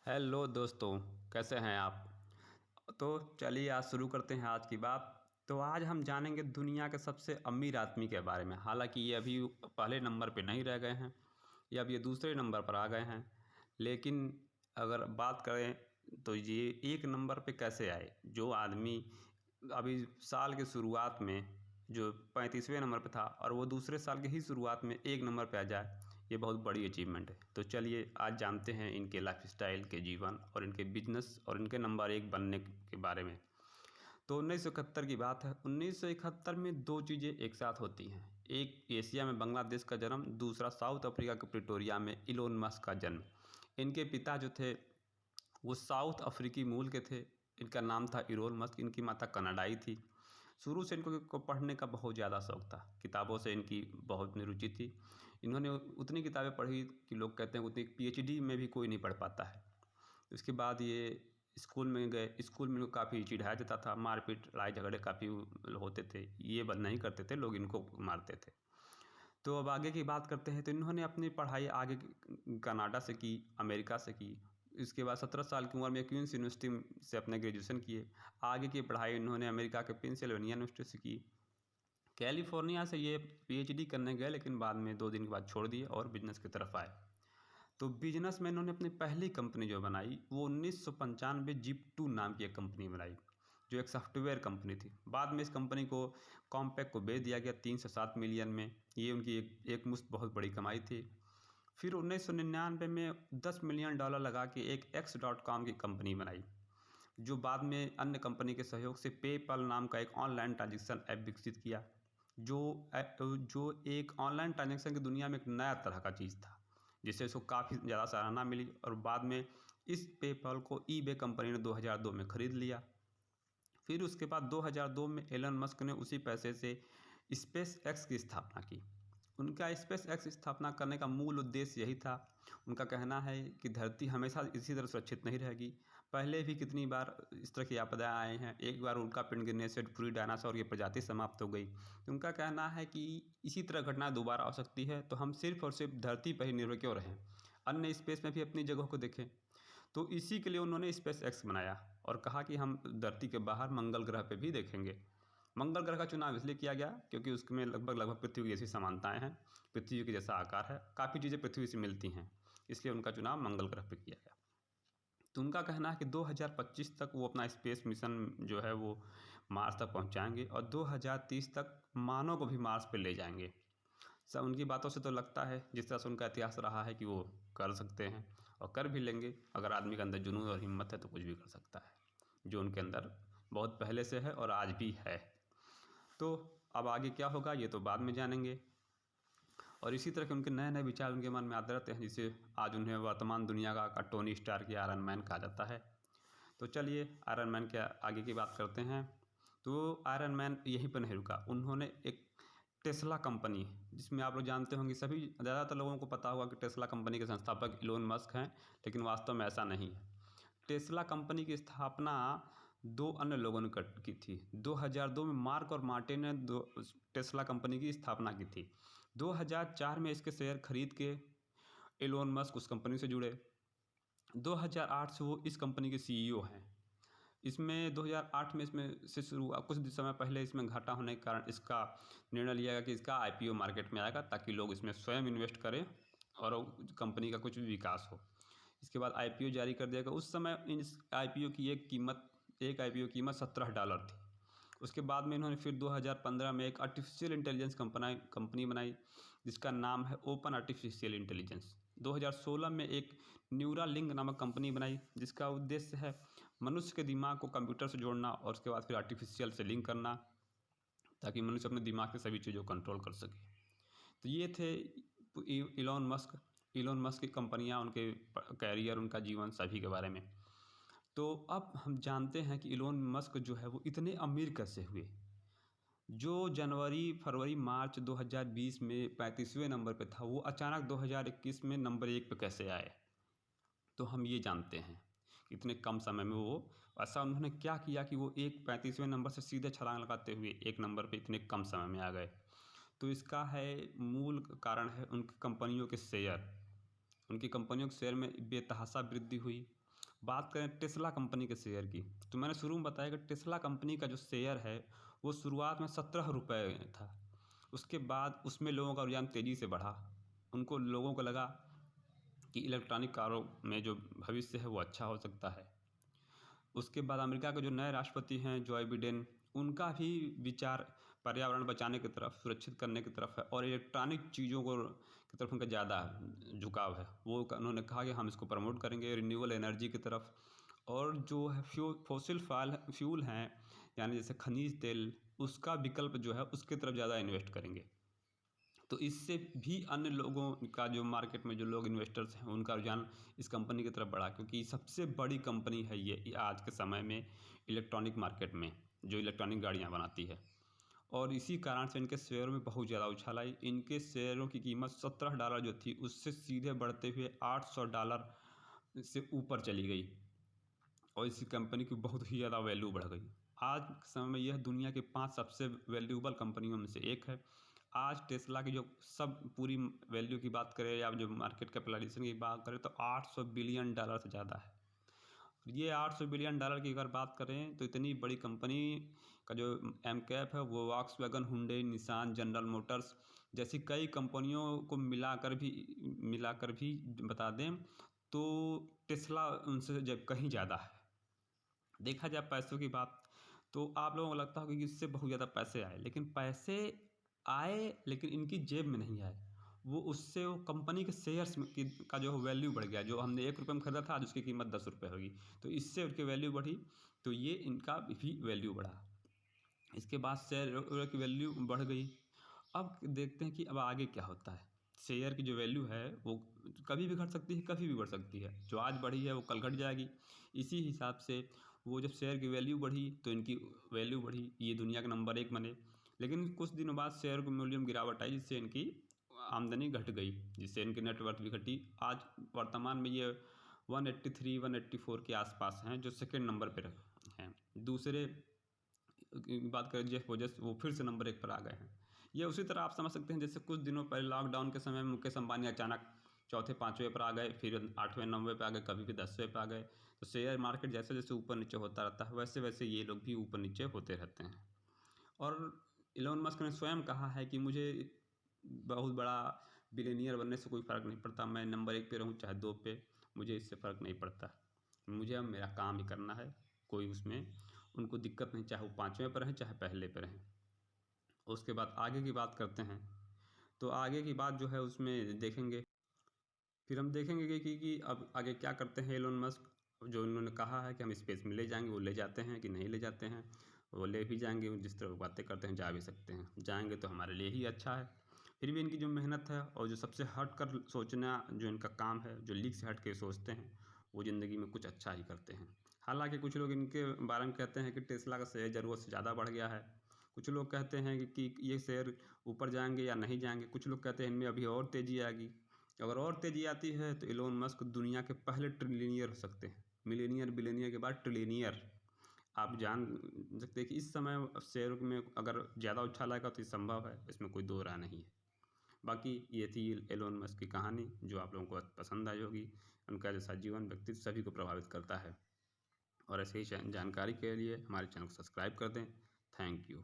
Hello दोस्तों, कैसे हैं आप। तो चलिए आज शुरू करते हैं आज की बात। तो आज हम जानेंगे दुनिया के सबसे अमीर आदमी के बारे में। हालांकि ये अभी पहले नंबर पे नहीं रह गए हैं, ये अब ये दूसरे नंबर पर आ गए हैं। लेकिन अगर बात करें तो ये एक नंबर पे कैसे आए। जो आदमी अभी साल के शुरुआत में जो 35वें नंबर पे था और वो दूसरे साल के ही शुरुआत में एक नंबर पे आ जाए, ये बहुत बड़ी अचीवमेंट है। तो चलिए आज जानते हैं इनके लाइफस्टाइल के जीवन और इनके बिजनेस और इनके नंबर एक बनने के बारे में। तो 1971 की बात है। 1971 में दो चीज़ें एक साथ होती हैं। एक एशिया में बांग्लादेश का जन्म, दूसरा साउथ अफ्रीका के प्रिटोरिया में इलोन मस्क का जन्म। इनके पिता जो थे वो साउथ अफ्रीकी मूल के थे। इनका नाम था इलोन मस्क, इनकी माता कनाडाई थी। शुरू से इनको पढ़ने का बहुत ज़्यादा शौक़ था, किताबों से इनकी बहुत रुचि थी। इन्होंने उतनी किताबें पढ़ी कि लोग कहते हैं उतनी पीएचडी में भी कोई नहीं पढ़ पाता है। उसके बाद ये स्कूल में गए। स्कूल में इनको काफ़ी चिढ़ाया जाता था, मारपीट लड़ाई झगड़े काफ़ी होते थे। ये बंद नहीं करते थे, लोग इनको मारते थे। तो अब आगे की बात करते हैं। तो इन्होंने अपनी पढ़ाई आगे कनाडा से की, अमेरिका से की। इसके बाद 17 साल की उम्र में क्वींस यूनिवर्सिटी से अपने ग्रेजुएशन किए। आगे की पढ़ाई इन्होंने अमेरिका के पेंसिल्वेनिया यूनिवर्सिटी से की। कैलिफोर्निया से ये पीएचडी करने गए, लेकिन बाद में 2 दिन के बाद छोड़ दिए और बिजनेस की तरफ आए। तो बिजनेस में इन्होंने अपनी पहली कंपनी जो बनाई वो 1995 जिप2 नाम की एक कंपनी बनाई, जो एक सॉफ्टवेयर कंपनी थी। बाद में इस कंपनी को कॉम्पैक को बेच दिया गया 3 से 7 मिलियन में। ये उनकी एक मुश्त बहुत बड़ी कमाई थी। फिर 1999 में $10 मिलियन लगा के एक X.com की कंपनी बनाई, जो बाद में अन्य कंपनी के सहयोग से पेपल नाम का एक ऑनलाइन ट्रांजैक्शन ऐप विकसित किया, जो एक ऑनलाइन ट्रांजैक्शन की दुनिया में एक नया तरह का चीज़ था, जिससे इसको काफ़ी ज़्यादा सराहना मिली। और बाद में इस पेपल को ईबे कंपनी ने 2002 में ख़रीद लिया। फिर उसके बाद 2002 में एलन मस्क ने उसी पैसे से स्पेस एक्स की स्थापना की। उनका स्पेस एक्स स्थापना करने का मूल उद्देश्य यही था। उनका कहना है कि धरती हमेशा इसी तरह सुरक्षित नहीं रहेगी। पहले भी कितनी बार इस तरह की आपदाएं आए हैं। एक बार उल्का पिंड गिरने से पूरी डायनासोर की प्रजाति समाप्त हो गई। तो उनका कहना है कि इसी तरह घटना दोबारा आ सकती है, तो हम सिर्फ और सिर्फ धरती पर ही निर्भर क्यों रहें, अन्य स्पेस में भी अपनी जगह को देखें। तो इसी के लिए उन्होंने स्पेस एक्स बनाया और कहा कि हम धरती के बाहर मंगल ग्रह पर भी देखेंगे। मंगल ग्रह का चुनाव इसलिए किया गया क्योंकि उसमें लगभग पृथ्वी की जैसी समानताएं हैं, पृथ्वी के जैसा आकार है, काफ़ी चीज़ें पृथ्वी से मिलती हैं, इसलिए उनका चुनाव मंगल ग्रह पर किया गया। तो उनका कहना है कि 2025 तक वो अपना स्पेस मिशन जो है वो मार्स तक पहुंचाएंगे और 2030 तक मानव को भी मार्स पर ले जाएंगे। सब उनकी बातों से तो लगता है, जिस तरह से उनका इतिहास रहा है, कि वो कर सकते हैं और कर भी लेंगे। अगर आदमी के अंदर जुनून और हिम्मत है तो कुछ भी कर सकता है, जो उनके अंदर बहुत पहले से है और आज भी है। तो अब आगे क्या होगा ये तो बाद में जानेंगे। और इसी तरह के उनके नए नए विचार उनके मन में आते रहते हैं, जिसे आज उन्हें वर्तमान दुनिया का टोनी स्टार्क या आयरन मैन कहा जाता है। तो चलिए आयरन मैन के आगे की बात करते हैं। तो आयरन मैन यहीं पर नहीं रुका। उन्होंने एक टेस्ला कंपनी, जिसमें आप लोग जानते होंगे, सभी ज़्यादातर लोगों को पता होगा कि टेस्ला कंपनी के संस्थापक इलोन मस्क हैं, लेकिन वास्तव में ऐसा नहीं है। टेस्ला कंपनी की स्थापना 2 अन्य लोगों ने की थी। 2002 में मार्क और मार्टिन ने टेस्ला कंपनी की स्थापना की थी। 2004 में इसके शेयर खरीद के एलोन मस्क उस कंपनी से जुड़े। 2008 से वो इस कंपनी के सीईओ हैं। इसमें 2008 में इसमें से शुरू कुछ समय पहले इसमें घाटा होने के कारण इसका निर्णय लिया गया कि इसका आईपीओ मार्केट में आएगा, ताकि लोग इसमें स्वयं इन्वेस्ट करें और कंपनी का कुछ भी विकास हो। इसके बाद आईपीओ जारी कर दिया गया। उस समय इस आईपीओ की एक आईपीओ कीमत $17 थी। उसके बाद में इन्होंने फिर 2015 में एक आर्टिफिशियल इंटेलिजेंस कंपनी बनाई, जिसका नाम है ओपन आर्टिफिशियल इंटेलिजेंस। 2016 में एक न्यूरालिंक नामक कंपनी बनाई, जिसका उद्देश्य है मनुष्य के दिमाग को कंप्यूटर से जोड़ना और उसके बाद फिर आर्टिफिशियल से लिंक करना, ताकि मनुष्य अपने दिमाग से सभी चीज़ों को कंट्रोल कर सके। तो ये थे इलोन मस्क की कंपनियां, उनके कैरियर, उनका जीवन, सभी के बारे में। तो अब हम जानते हैं कि इलोन मस्क जो है वो इतने अमीर कैसे हुए। जो जनवरी फरवरी मार्च 2020 में 35वें नंबर पे था, वो अचानक 2021 में नंबर 1 पे कैसे आए। तो हम ये जानते हैं कि इतने कम समय में वो ऐसा उन्होंने क्या किया कि वो 35वें नंबर से सीधे छलांग लगाते हुए 1 नंबर पे इतने कम समय में आ गए। तो इसका मूल कारण है उनकी कंपनियों के शेयर। उनकी कंपनियों के शेयर में बेतहाशा वृद्धि हुई। बात करें टेस्ला कंपनी के शेयर की, तो मैंने शुरू में बताया कि टेस्ला कंपनी का जो शेयर है वो शुरुआत में 17 रुपये था। उसके बाद उसमें लोगों का रुझान तेज़ी से बढ़ा। लोगों को लगा कि इलेक्ट्रॉनिक कारों में जो भविष्य है वो अच्छा हो सकता है। उसके बाद अमेरिका के जो नए राष्ट्रपति हैं जो बाइडेन, उनका भी विचार पर्यावरण बचाने की तरफ, सुरक्षित करने की तरफ है और इलेक्ट्रॉनिक चीज़ों को की तरफ उनका ज़्यादा झुकाव है। उन्होंने कहा कि हम इसको प्रमोट करेंगे रिन्यूएबल एनर्जी की तरफ, और जो है फॉसिल फ्यूल हैं यानी जैसे खनिज तेल, उसका विकल्प जो है उसकी तरफ ज़्यादा इन्वेस्ट करेंगे। तो इससे भी अन्य लोगों का जो मार्केट में जो लोग इन्वेस्टर्स हैं उनका रुझान इस कंपनी की तरफ बढ़ा, क्योंकि सबसे बड़ी कंपनी है ये आज के समय में इलेक्ट्रॉनिक मार्केट में, जो इलेक्ट्रॉनिक गाड़ियाँ बनाती है। और इसी कारण से इनके शेयरों में बहुत ज़्यादा उछाल आई। इनके शेयरों की कीमत $17 जो थी उससे सीधे बढ़ते हुए $800 से ऊपर चली गई और इसी कंपनी की बहुत ही ज़्यादा वैल्यू बढ़ गई। आज के समय में यह दुनिया की 5 सबसे वैल्यूएबल कंपनियों में से एक है। आज टेस्ला की जो सब पूरी वैल्यू की बात करें या जो मार्केट कैपिटलाइजेशन की बात करें तो $800 बिलियन से ज़्यादा है। ये $800 बिलियन की अगर बात करें तो इतनी बड़ी कंपनी का जो एम कैप है वो Volkswagen, Hyundai, Nissan, general Motors जैसी कई कंपनियों को मिलाकर भी बता दें तो टेस्ला उनसे जब कहीं ज़्यादा है। देखा जाए पैसों की बात तो आप लोगों को लगता होगा कि इससे बहुत ज़्यादा पैसे आए, लेकिन पैसे आए लेकिन इनकी जेब में नहीं आए। वो कंपनी के शेयर्स का जो वैल्यू बढ़ गया। जो हमने ₹1 में खरीदा था आज उसकी कीमत ₹10 होगी, तो इससे उनकी वैल्यू बढ़ी, तो ये इनका भी वैल्यू बढ़ा। इसके बाद शेयर की वैल्यू बढ़ गई। अब देखते हैं कि अब आगे क्या होता है। शेयर की जो वैल्यू है वो कभी भी घट सकती है, कभी भी बढ़ सकती है। जो आज बढ़ी है वो कल घट जाएगी। इसी हिसाब से वो जब शेयर की वैल्यू बढ़ी तो इनकी वैल्यू बढ़ी, ये दुनिया के नंबर 1 बने। लेकिन कुछ दिनों बाद शेयर के मूल्य में गिरावट आई जिससे इनकी आमदनी घट गई, जिससे इनकी नेटवर्थ भी घटी। आज वर्तमान में ये 183 184 के आसपास हैं, जो सेकेंड नंबर पर हैं। दूसरे की बात करें जेफ बेजोस, वो फिर से नंबर 1 पर आ गए हैं। ये उसी तरह आप समझ सकते हैं जैसे कुछ दिनों पहले लॉकडाउन के समय में मुकेश अंबानी अचानक चौथे 5वें पर आ गए, फिर 8वें 9वें पे आ गए, कभी भी 10वें पे आ गए। तो शेयर मार्केट जैसे जैसे ऊपर नीचे होता रहता है वैसे वैसे ये लोग भी ऊपर नीचे होते रहते हैं। और इलोन मस्क ने स्वयं कहा है कि मुझे बहुत बड़ा बिलियनियर बनने से कोई फ़र्क नहीं पड़ता, मैं नंबर 1 पे रहूँ चाहे 2 पे, मुझे इससे फ़र्क नहीं पड़ता। मुझे अब मेरा काम ही करना है, कोई उसमें उनको दिक्कत नहीं, चाहे वो 5वें पर रहें चाहे पहले पर रहें। उसके बाद आगे की बात करते हैं, तो आगे की बात जो है उसमें देखेंगे। फिर हम देखेंगे कि अब आगे क्या करते हैं एलोन मस्क। जो उन्होंने कहा है कि हम स्पेस में ले जाएंगे, वो ले जाते हैं कि नहीं ले जाते हैं। वो ले भी जाएंगे, जिस तरह वो बातें करते हैं जा भी सकते हैं, जाएंगे तो हमारे लिए ही अच्छा है। फिर भी इनकी जो मेहनत है और जो सबसे हट कर सोचना जो इनका काम है, जो लीक से हट के सोचते हैं, वो ज़िंदगी में कुछ अच्छा ही करते हैं। हालांकि कुछ लोग इनके बारे में कहते हैं कि टेस्ला का शेयर ज़रूरत से ज़्यादा बढ़ गया है। कुछ लोग कहते हैं कि ये शेयर ऊपर जाएंगे या नहीं जाएंगे। कुछ लोग कहते हैं इनमें अभी और तेज़ी आएगी। अगर और तेज़ी आती है तो इलोन मस्क दुनिया के पहले ट्रिलियनियर हो सकते हैं। मिलियनियर बिलियनियर के बाद ट्रिलियनियर। आप जान सकते हैं कि इस समय शेयर में अगर ज़्यादा उछाल आएगा तो ये संभव है, इसमें कोई दो राय नहीं है। बाकी ये थी एलोन मस्क की कहानी जो आप लोगों को पसंद आई होगी। उनका जैसा जीवन व्यक्तित्व सभी को प्रभावित करता है। और ऐसे ही जानकारी के लिए हमारे चैनल को सब्सक्राइब कर दें। Thank you.